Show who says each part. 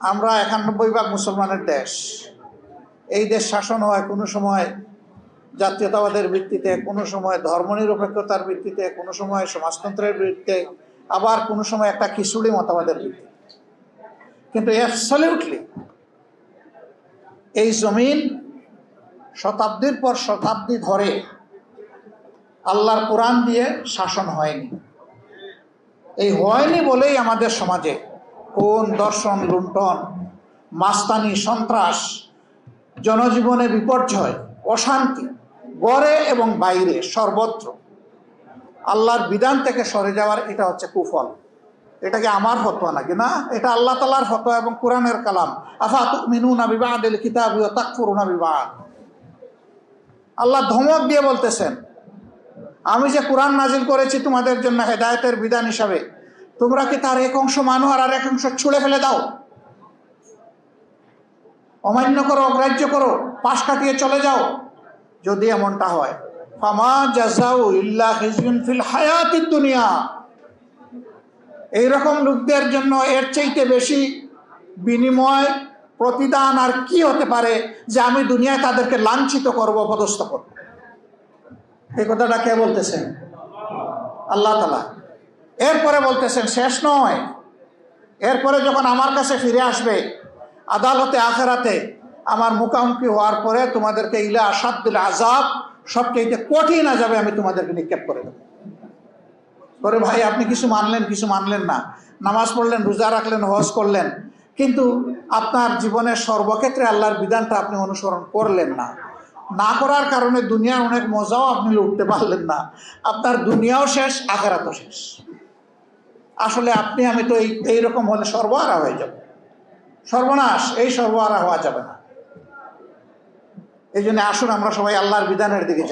Speaker 1: আমরা 91 ভাগ মুসলমানের দেশ। এই দেশ শাসন হয় কোনো সময় জাতীয়তাবাদের ভিত্তিতে, কোনো সময় ধর্মনিরপেক্ষতার ভিত্তিতে, কোনো সময় সমাজতন্ত্রের ভিত্তিতে, আবার কোনো সময় একটা খিচুড়ি মতবাদের ভিত্তিতে। কিন্তু অ্যাবসলিউটলি এই জমিন শতাব্দীর পর শতাব্দী ধরে আল্লাহর কোরআন দিয়ে শাসন হয়নি। এই হয়নি বলেই আমাদের সমাজে কোন দর্শন, লুণ্ঠন, মাস্তানি, সন্ত্রাস, জনজীবনে বিপর্যয়, অশান্তি, গড়ে এবং বাইরে সর্বত্র আল্লাহর বিধান থেকে সরে যাওয়ার এটা হচ্ছে কুফল। এটাকে আমার ফতোয়া নাকি না, এটা আল্লাহ তাআলার ফতোয়া এবং কোরআনের কালাম। আফাতুমিনুনা বিবাদিল কিতাবি ওয়া তাকফুরুনা বিবাদ। আল্লাহ ধমক দিয়ে বলতেছেন, আমি যে কোরআন নাজিল করেছি তোমাদের জন্য হেদায়েতের বিধান হিসাবে, তোমরা কি তার এক অংশ মানো আর এক অংশ ছুঁড়ে ফেলে দাও, অমান্য করো, অগ্রাহ্য করো, পাশ কাটিয়ে চলে যাও? যদি এমনটা হয়, ফামা জাযাউ ইল্লা খিজয়ুন ফিল হায়াতিদ দুনিয়া, এইরকম লোকদের জন্য এর চাইতে বেশি বিনিময়, প্রতিদান আর কি হতে পারে যে আমি দুনিয়ায় তাদেরকে লাঞ্ছিত করব, অপদস্থ করব? এই কথাটা কে বলতেছেন? আল্লাহ তাআলা। এরপরে বলতেছেন শেষ নয়, এরপরে যখন আমার কাছে ফিরে আসবে আদালতে আখিরাতে, আমার মুখামুখি হওয়ার পরে তোমাদেরকে ইলা আসাদ্দুল আযাব, সবচেয়ে কঠিন আযাবে আমি তোমাদেরকে নিক্ষেপ করে দেব। করে ভাই আপনি কিছু মানলেন, কিছু মানলেন না, নামাজ পড়লেন, রোজা রাখলেন, হজ করলেন, কিন্তু আপনার জীবনের সর্বক্ষেত্রে আল্লাহর বিধানটা আপনি অনুসরণ করলেন না। না করার কারণে দুনিয়ার অনেক মজাও আপনি লুটতে পারলেন না। আপনার দুনিয়াও শেষ, আখিরাতও শেষ। আসলে আপনি আমি তো এইরকম হলে সর্বহারা হয়ে যাব, সর্বনাশ। এই সর্বহারা হওয়া যাবে না। এই জন্য আসুন আমরা সবাই আল্লাহর বিধানের দিকে যাই।